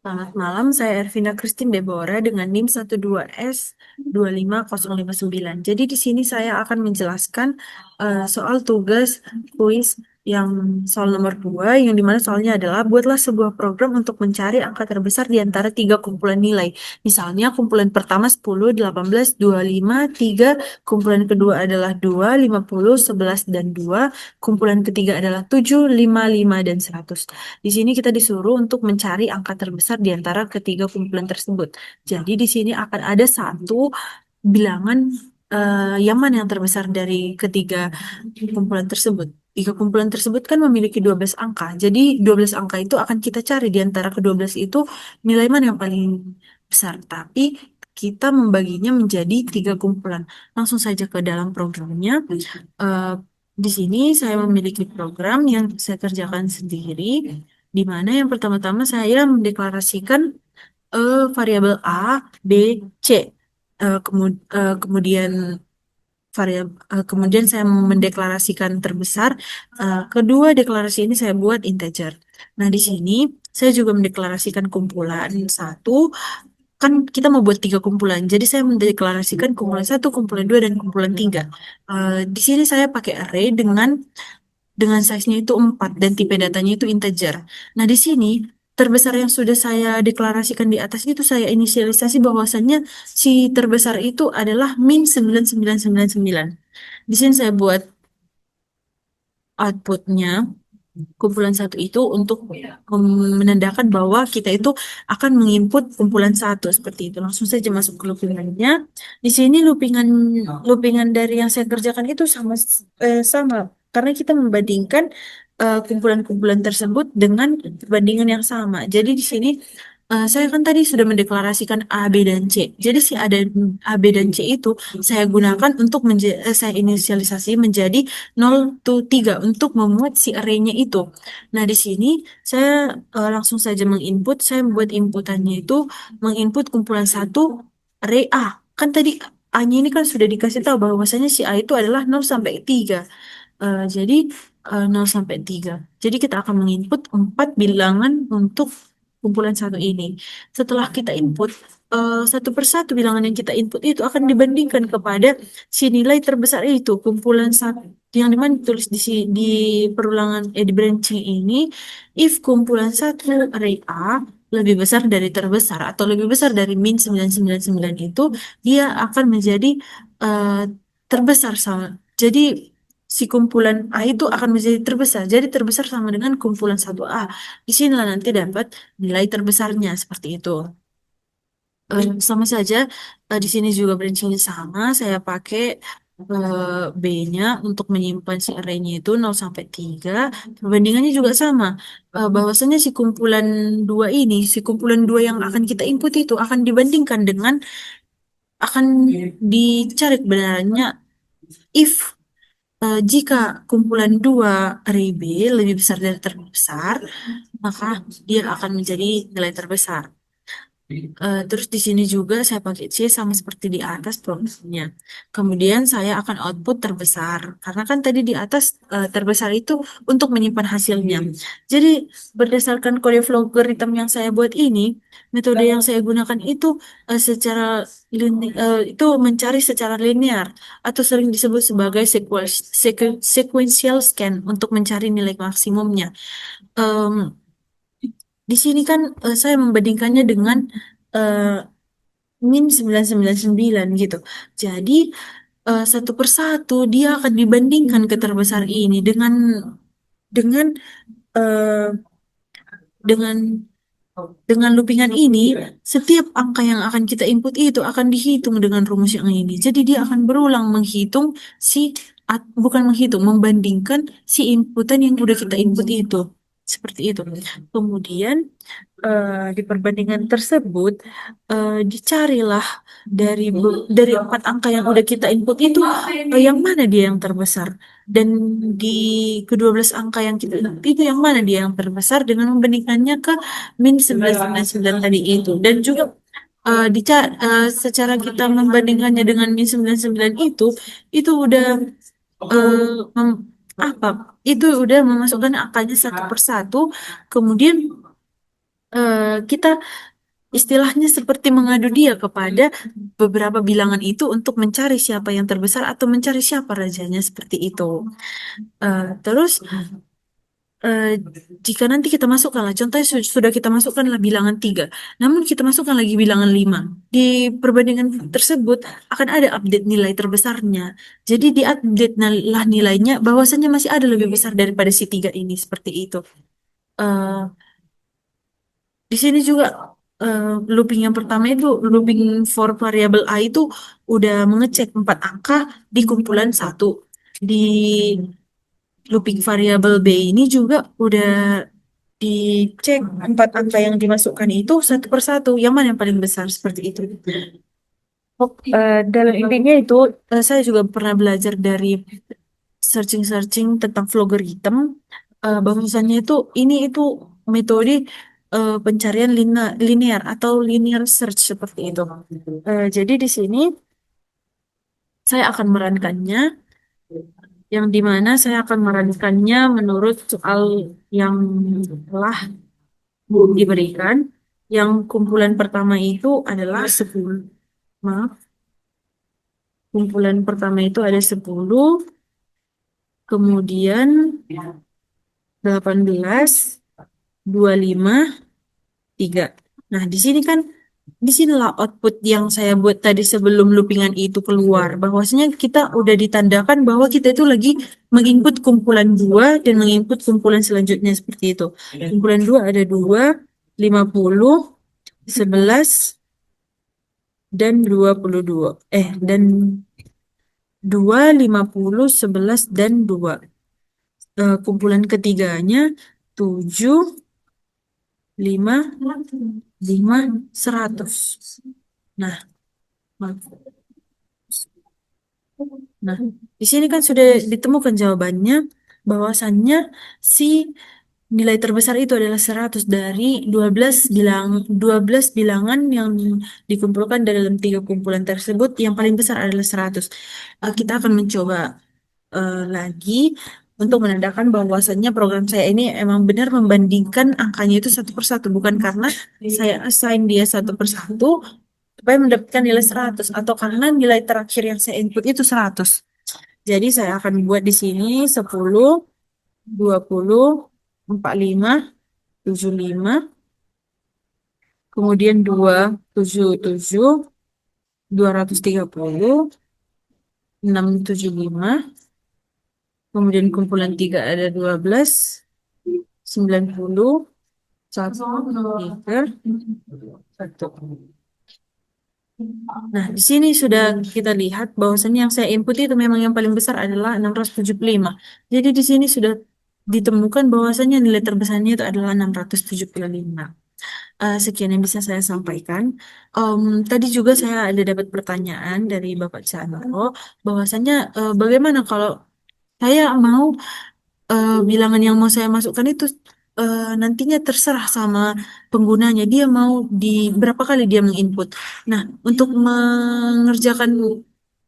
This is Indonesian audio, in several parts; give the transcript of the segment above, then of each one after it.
Selamat malam, saya Ervina Christine Deborah dengan NIM 12S25059. Jadi di sini saya akan menjelaskan soal tugas kuis yang soal nomor 2, yang dimana soalnya adalah buatlah sebuah program untuk mencari angka terbesar di antara tiga kumpulan nilai. Misalnya kumpulan pertama 10, 18, 25, 3, kumpulan kedua adalah 2, 50, 11, dan 2, kumpulan ketiga adalah 7, 5, 5, dan 100. Di sini kita disuruh untuk mencari angka terbesar di antara ketiga kumpulan tersebut. Jadi di sini akan ada satu bilangan yang mana yang terbesar dari ketiga kumpulan tersebut. Tiga kumpulan tersebut kan memiliki 12 angka. Jadi 12 angka itu akan kita cari di antara ke-12 itu nilai mana yang paling besar. Tapi kita membaginya menjadi tiga kumpulan. Langsung saja ke dalam programnya. Eh, di sini saya memiliki program yang saya kerjakan sendiri, di mana yang pertama-tama saya mendeklarasikan variabel A, B, C. Kemudian kemudian saya mendeklarasikan terbesar. Kedua deklarasi ini saya buat integer. Nah, di sini saya juga mendeklarasikan kumpulan satu. Kan kita mau buat tiga kumpulan. Jadi saya mendeklarasikan kumpulan satu, kumpulan dua, dan kumpulan tiga. Di sini saya pakai array dengan size-nya itu 4 dan tipe datanya itu integer. Nah, di sini terbesar yang sudah saya deklarasikan di atas itu saya inisialisasi bahwasannya si terbesar itu adalah min 9999. Di sini saya buat outputnya kumpulan satu itu untuk menandakan bahwa kita itu akan menginput kumpulan satu seperti itu. Langsung saja masuk ke loopingannya. Di sini loopingan dari yang saya kerjakan itu sama karena kita membandingkan kumpulan-kumpulan tersebut dengan perbandingan yang sama. Jadi di sini saya kan tadi sudah mendeklarasikan A, B, dan C. Jadi si A, B, dan C itu saya gunakan untuk saya inisialisasi menjadi 0 to 3 untuk memuat si array-nya itu. Nah, di sini saya langsung saja menginput, saya membuat inputannya itu menginput kumpulan satu array A. Kan tadi A-nya ini kan sudah dikasih tahu bahwasanya si A itu adalah 0 sampai 3. Jadi 0 sampai 3. Jadi kita akan menginput 4 bilangan untuk kumpulan satu ini. Setelah kita input, satu persatu bilangan yang kita input itu akan dibandingkan kepada si nilai terbesar itu, kumpulan satu. Yang dimana ditulis di perulangan, di branching ini, if kumpulan satu array A lebih besar dari terbesar atau lebih besar dari min 999 itu, dia akan menjadi eh, terbesar sama. Jadi si kumpulan A itu akan menjadi terbesar. Jadi terbesar sama dengan kumpulan satu A. Di sinilah nanti dapat nilai terbesarnya seperti itu. Sama saja di sini juga prinsipnya sama. Saya pakai B-nya untuk menyimpan si array-nya itu 0 sampai 3. Perbandingannya juga sama. Bahwasanya si kumpulan dua yang akan kita input itu akan dibandingkan dengan akan dicari kebenarannya if jika kumpulan dua array B lebih besar dari terbesar, maka dia akan menjadi nilai terbesar. Terus di sini juga saya pakai C sama seperti di atas prosesnya. Kemudian saya akan output terbesar. Karena kan tadi di atas terbesar itu untuk menyimpan hasilnya. Jadi berdasarkan kode logarithm yang saya buat ini, metode yang saya gunakan itu itu mencari secara linear atau sering disebut sebagai sequential scan untuk mencari nilai maksimumnya. Em, di sini kan saya membandingkannya dengan eh, min 999 gitu. Jadi satu persatu dia akan dibandingkan ke terbesar ini dengan eh, dengan dengan loopingan ini, setiap angka yang akan kita input itu akan dihitung dengan rumus yang ini. Jadi dia akan berulang menghitung bukan menghitung, membandingkan si inputan yang udah kita input itu. Seperti itu. Kemudian di perbandingan tersebut dicarilah dari 4 angka yang udah kita input itu yang mana dia yang terbesar, dan di ke-12 angka yang kita input itu yang mana dia yang terbesar dengan membandingkannya ke min 999 tadi itu. Dan juga secara kita membandingkannya dengan min 99 itu udah eh, mem- itu udah memasukkan angkanya satu persatu. Kemudian kita istilahnya seperti mengadu dia kepada beberapa bilangan itu untuk mencari siapa yang terbesar atau mencari siapa rajanya seperti itu. Terus eh, jika nanti kita masukkanlah, contohnya sudah kita masukkanlah bilangan 3, namun kita masukkan lagi bilangan 5. Di perbandingan tersebut akan ada update nilai terbesarnya. Jadi di-update lah nilainya bahwasannya masih ada lebih besar daripada si 3 ini, seperti itu. Eh, di sini juga looping yang pertama itu looping for variable A itu udah mengecek 4 angka di kumpulan 1. Di looping variabel B ini juga udah dicek 4 angka yang dimasukkan itu satu persatu, yang mana yang paling besar seperti itu. Dalam intinya itu saya juga pernah belajar dari searching-searching tentang logarithm, bahwasannya itu ini itu metode pencarian linear atau linear search seperti itu. Jadi di sini saya akan merankannya, yang dimana saya akan merankannya menurut soal yang telah diberikan. Yang kumpulan pertama itu adalah 10. Maaf, kumpulan pertama itu ada 10, kemudian 18, 25, 3. Nah, di sini kan, di sinilah output yang saya buat tadi sebelum loopingan itu keluar. Bahwasanya kita udah ditandakan bahwa kita itu lagi menginput kumpulan 2 dan menginput kumpulan selanjutnya seperti itu. Kumpulan 2 ada 2, 50, 11, dan 22. Dan 2, 50, 11, dan 2. Kumpulan ketiganya 7, 5, 5, 100. Nah, maaf. Nah, di sini kan sudah ditemukan jawabannya, bahwasannya si nilai terbesar itu adalah 100 dari 12 bilangan yang dikumpulkan dalam 3 kumpulan tersebut. Yang paling besar adalah 100. Kita akan mencoba lagi untuk menandakan bahwasannya program saya ini emang benar membandingkan angkanya itu satu persatu, bukan karena saya assign dia satu persatu supaya mendapatkan nilai 100 atau karena nilai terakhir yang saya input itu 100. Jadi saya akan buat di sini 10, 20, 45, 75, kemudian 277, 230, 675, kemudian kumpulan 3 ada 12, 90, 1, 3, 1. Nah, di sini sudah kita lihat bahwasannya yang saya input itu memang yang paling besar adalah 675. Jadi di sini sudah ditemukan bahwasannya nilai terbesarnya itu adalah 675. Sekian yang bisa saya sampaikan. Tadi juga saya ada dapat pertanyaan dari Bapak Chandra, bahwasannya bagaimana kalau saya mau bilangan yang mau saya masukkan itu nantinya terserah sama penggunanya. Dia mau di berapa kali dia menginput. Nah, untuk mengerjakan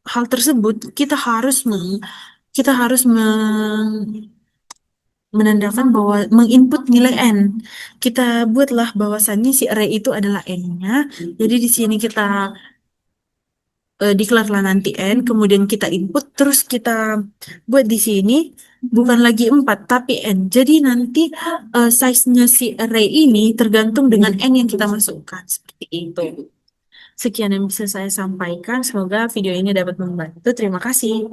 hal tersebut, kita harus menandakan bahwa menginput nilai n. Kita buatlah bahwasannya si array itu adalah n-nya. Jadi di sini kita declare lah nanti n, kemudian kita input, terus kita buat di sini bukan lagi 4 tapi n. Jadi nanti size-nya si array ini tergantung dengan n yang kita masukkan, seperti itu. Sekian yang bisa saya sampaikan. Semoga video ini dapat membantu. Terima kasih.